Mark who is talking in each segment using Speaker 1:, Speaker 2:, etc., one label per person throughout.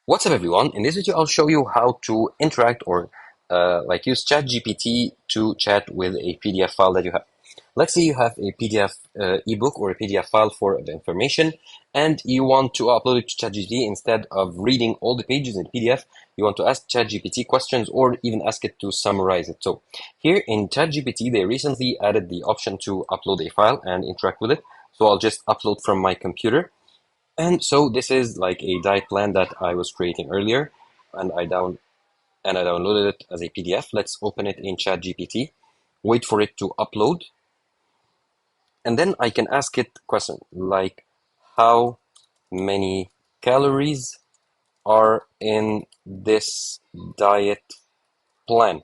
Speaker 1: What's up, everyone? In this video, I'll show you how to interact or use ChatGPT to chat with a PDF file that you have. Let's say you have a PDF ebook or a PDF file for the information, and you want to upload it to ChatGPT instead of reading all the pages in PDF. You want to ask ChatGPT questions or even ask it to summarize it. So here in ChatGPT, they recently added the option to upload a file and interact with it. So I'll just upload from my computer. And so this is like a diet plan that I was creating earlier, and I downloaded it as a PDF. Let's open it in ChatGPT, wait for it to upload, and then I can ask it question like how many calories are in this diet plan.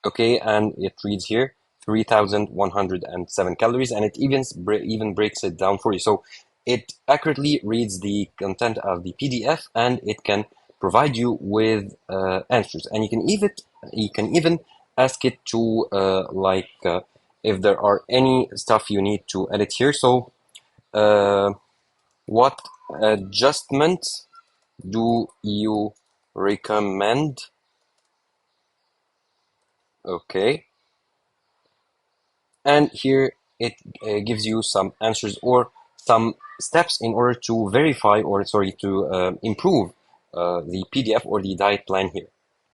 Speaker 1: Okay, and it reads here 3,107 calories, and it even breaks it down for you. So it accurately reads the content of the PDF, and it can provide you with answers. And you can even ask it to if there are any stuff you need to edit here. So what adjustments do you recommend? Okay. And here it gives you some answers or some steps in order to verify or sorry to improve the PDF or the diet plan here.